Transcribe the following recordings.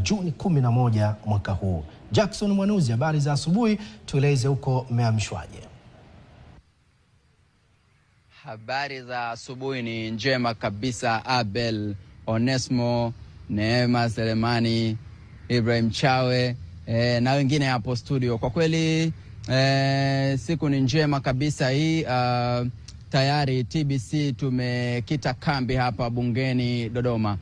Juni 11 mwaka huu. Jackson Mwanuzi, habari za asubuhi, tueleze huko mmeamshwaje? Habari za asubuhi ni njema kabisa. Abel, Onesmo, Neema Selemani, Ibrahim Chawe na wengine hapo studio. Kwa kweli siku ni njema kabisa hii. Tayari TBC tumekita kambi hapa bungeni Dodoma.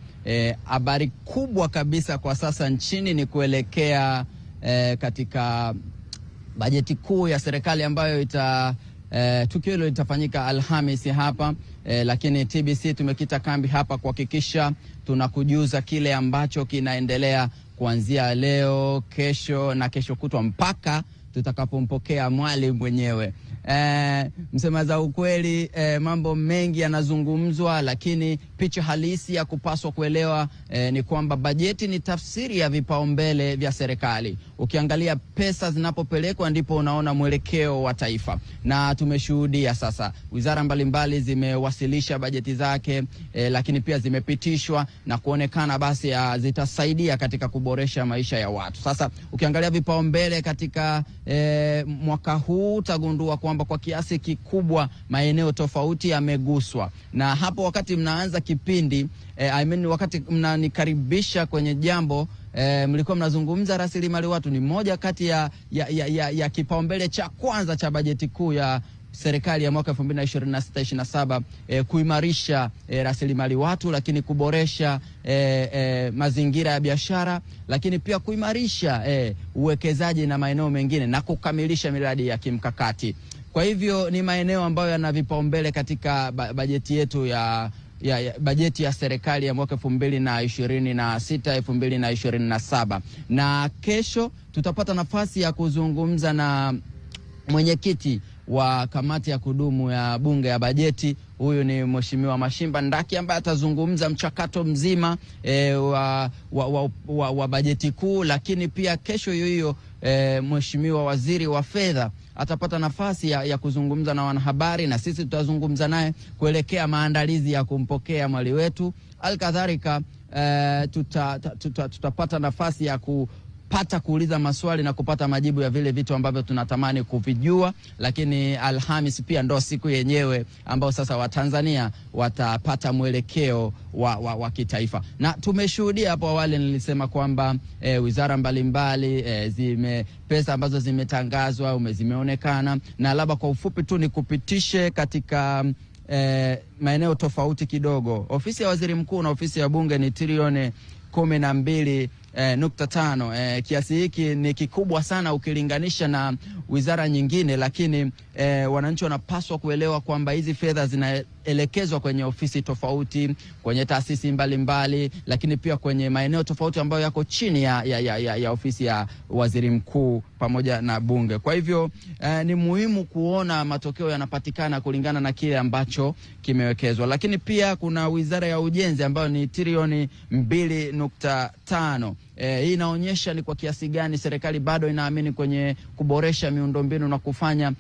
Habari kubwa kabisa kwa sasa nchini ni kuelekea katika bajeti kuu ya serikali ambayo tukio hilo litafanyika Alhamisi hapa, lakini TBC tumekita kambi hapa kuhakikisha tunakujuza kile ambacho kinaendelea kuanzia leo, kesho na kesho kutwa mpaka tutakapompokea mwalimu mwenyewe. Msema za ukweli, mambo mengi yanazungumzwa, lakini picha halisi ya kupaswa kuelewa ni kwamba bajeti ni tafsiri ya vipaumbele vya serikali. Ukiangalia pesa zinapopelekwa ndipo unaona mwelekeo wa taifa, na tumeshuhudia sasa wizara mbalimbali zimewasilisha bajeti zake, lakini pia zimepitishwa na kuonekana basi zitasaidia katika kuboresha maisha ya watu. Sasa ukiangalia vipaumbele katika mwaka huu utagundua kwamba kwa kiasi kikubwa maeneo tofauti yameguswa. Na hapo wakati mnaanza kipindi, wakati mnanikaribisha kwenye jambo, mlikuwa mnazungumza rasilimali watu. Ni moja kati ya kipaumbele cha kwanza cha bajeti kuu ya serikali ya mwaka 2026-27, kuimarisha rasilimali watu, lakini kuboresha mazingira ya biashara, lakini pia kuimarisha uwekezaji na maeneo mengine na kukamilisha miradi ya kimkakati. Kwa hivyo ni maeneo ambayo yana vipaumbele katika bajeti yetu bajeti ya serikali ya mwaka 2026-2027. Na kesho tutapata nafasi ya kuzungumza na mwenyekiti wa kamati ya kudumu ya bunge ya bajeti. Huyu ni Mheshimiwa Mashimba Ndaki, ambaye atazungumza mchakato mzima wa bajeti kuu. Lakini pia kesho hiyo Mheshimiwa Waziri wa Fedha atapata nafasi ya kuzungumza na wanahabari, na sisi tutazungumza naye kuelekea maandalizi ya kumpokea mwali wetu. Alkadhalika tutapata nafasi ya kuuliza maswali na kupata majibu ya vile vitu ambavyo tunatamani kuvijua. Lakini Alhamis pia ndo siku yenyewe ambao sasa Watanzania watapata mwelekeo wa kitaifa. Na tumeshuhudia hapo awali nilisema kwamba wizara mbalimbali pesa ambazo zimetangazwa zimeonekana, na labda kwa ufupi tu nikupitishe katika maeneo tofauti kidogo. Ofisi ya Waziri Mkuu na ofisi ya Bunge ni trilioni 12.5. Kiasi hiki ni kikubwa sana ukilinganisha na wizara nyingine, lakini wananchi wanapaswa kuelewa kwamba hizi fedha zinaelekezwa kwenye ofisi tofauti, kwenye taasisi mbalimbali, lakini pia kwenye maeneo tofauti ambayo yako chini ya ofisi ya Waziri Mkuu pamoja na Bunge. Kwa hivyo ni muhimu kuona matokeo yanapatikana kulingana na kile ambacho kimewekezwa. Lakini pia kuna wizara ya Ujenzi ambayo ni trilioni 2.5. Hii inaonyesha ni kwa kiasi gani serikali bado inaamini kwenye kuboresha miundombinu na kufanya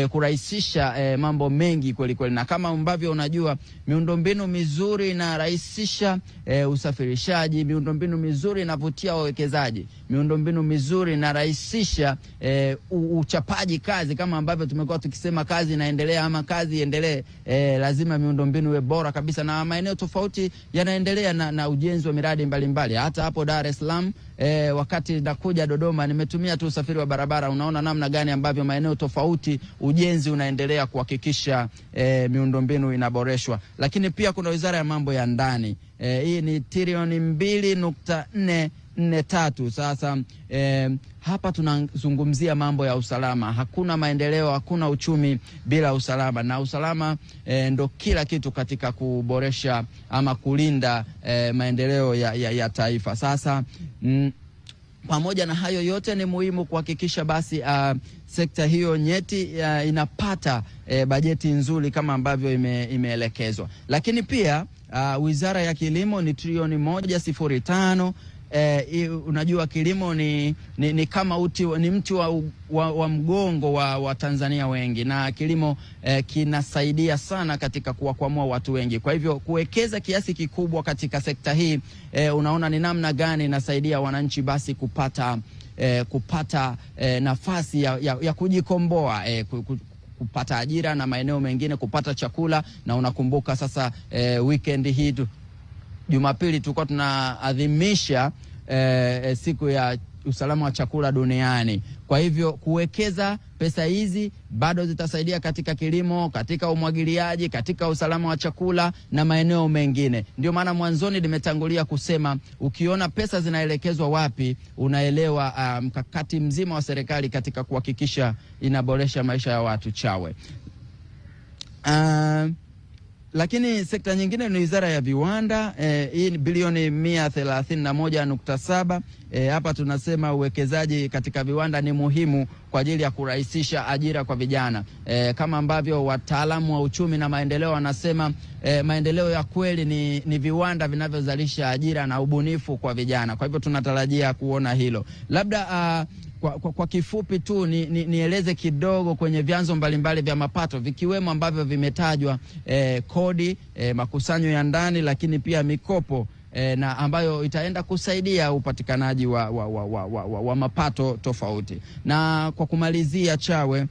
kurahisisha mambo mengi kweli kweli. Na kama ambavyo unajua, miundombinu mizuri inarahisisha usafirishaji, miundombinu mizuri inavutia wawekezaji, miundombinu mizuri inarahisisha uchapaji kazi. Kama ambavyo tumekuwa tukisema kazi inaendelea ama kazi iendelee, lazima miundombinu iwe bora kabisa, na maeneo tofauti yanaendelea na ujenzi wa miradi mbalimbali. Hata hapo Dar es Salaam, wakati nakuja Dodoma nimetumia tu usafiri wa barabara, unaona namna gani ambavyo maeneo tofauti ujenzi unaendelea kuhakikisha miundombinu inaboreshwa. Lakini pia kuna wizara ya mambo ya ndani, hii ni trilioni 2.443. Sasa hapa tunazungumzia mambo ya usalama. Hakuna maendeleo, hakuna uchumi bila usalama, na usalama ndo kila kitu katika kuboresha ama kulinda maendeleo ya taifa. Sasa pamoja na hayo yote ni muhimu kuhakikisha basi sekta hiyo nyeti inapata bajeti nzuri kama ambavyo imeelekezwa. Lakini pia wizara ya kilimo ni trilioni 1.05. unajua kilimo ni kama ni mti wa mgongo wa Tanzania wengi, na kilimo kinasaidia sana katika kuwakwamua watu wengi. Kwa hivyo kuwekeza kiasi kikubwa katika sekta hii, unaona ni namna gani inasaidia wananchi basi kupata nafasi ya kujikomboa, kupata ajira na maeneo mengine kupata chakula. Na unakumbuka sasa weekend hii Jumapili tulikuwa tunaadhimisha siku ya usalama wa chakula duniani. Kwa hivyo kuwekeza pesa hizi bado zitasaidia katika kilimo, katika umwagiliaji, katika usalama wa chakula na maeneo mengine. Ndio maana mwanzoni nimetangulia kusema ukiona pesa zinaelekezwa wapi, unaelewa mkakati mzima wa serikali katika kuhakikisha inaboresha maisha ya watu Chawe. Lakini sekta nyingine ni wizara ya viwanda, hii ni bilioni 131.7. Hapa tunasema uwekezaji katika viwanda ni muhimu kwa ajili ya kurahisisha ajira kwa vijana. Kama ambavyo wataalamu wa uchumi na maendeleo wanasema, maendeleo ya kweli ni viwanda vinavyozalisha ajira na ubunifu kwa vijana. Kwa hivyo tunatarajia kuona hilo. Labda kwa kifupi tu nieleze kidogo kwenye vyanzo mbalimbali vya mapato, vikiwemo ambavyo vimetajwa, kodi, makusanyo ya ndani, lakini pia mikopo, na ambayo itaenda kusaidia upatikanaji wa mapato tofauti. Na kwa kumalizia Chawe,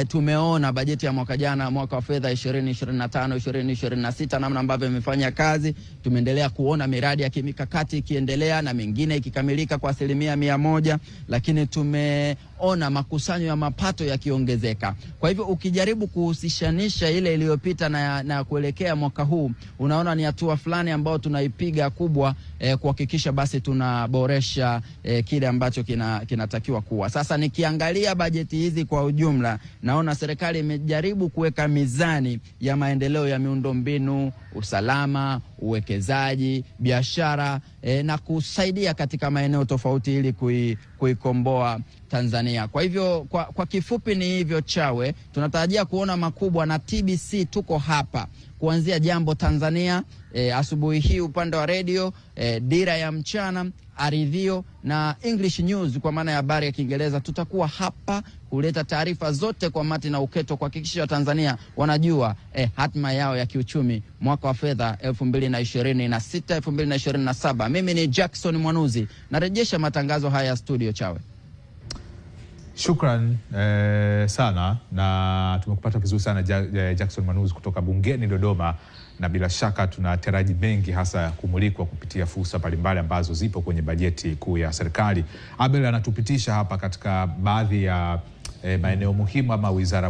tumeona bajeti ya mwaka jana, mwaka wa fedha 2025 2026, namna ambavyo imefanya kazi. Tumeendelea kuona miradi ya kimikakati ikiendelea na mingine ikikamilika kwa 100%, lakini tumeona makusanyo ya mapato yakiongezeka. Kwa hivyo ukijaribu kuhusishanisha ile iliyopita na kuelekea mwaka huu, unaona ni hatua fulani ambao tunaipiga kubwa, kuhakikisha basi tunaboresha kile ambacho kinatakiwa kuwa. Sasa nikiangalia bajeti hizi kwa ujumla, naona serikali imejaribu kuweka mizani ya maendeleo ya miundombinu, usalama, uwekezaji, biashara, na kusaidia katika maeneo tofauti ili kuikomboa Tanzania. Kwa hivyo kwa kifupi ni hivyo Chawe, tunatarajia kuona makubwa, na TBC tuko hapa kuanzia Jambo Tanzania asubuhi hii upande wa radio, Dira ya Mchana, Aridhio na English News kwa maana ya habari ya Kiingereza. Tutakuwa hapa kuleta taarifa zote kwa mati na uketo, kuhakikisha Tanzania wanajua hatima yao ya kiuchumi mwaka wa fedha 2026 2027. Mimi ni Jackson Mwanuzi, narejesha matangazo haya studio Chawe. Shukran sana, na tumekupata vizuri sana Jackson Mwanuzi kutoka bungeni Dodoma, na bila shaka tunataraji mengi hasa kumulikwa kupitia fursa mbalimbali ambazo zipo kwenye bajeti kuu ya serikali. Abel anatupitisha hapa katika baadhi ya maeneo muhimu ama wizara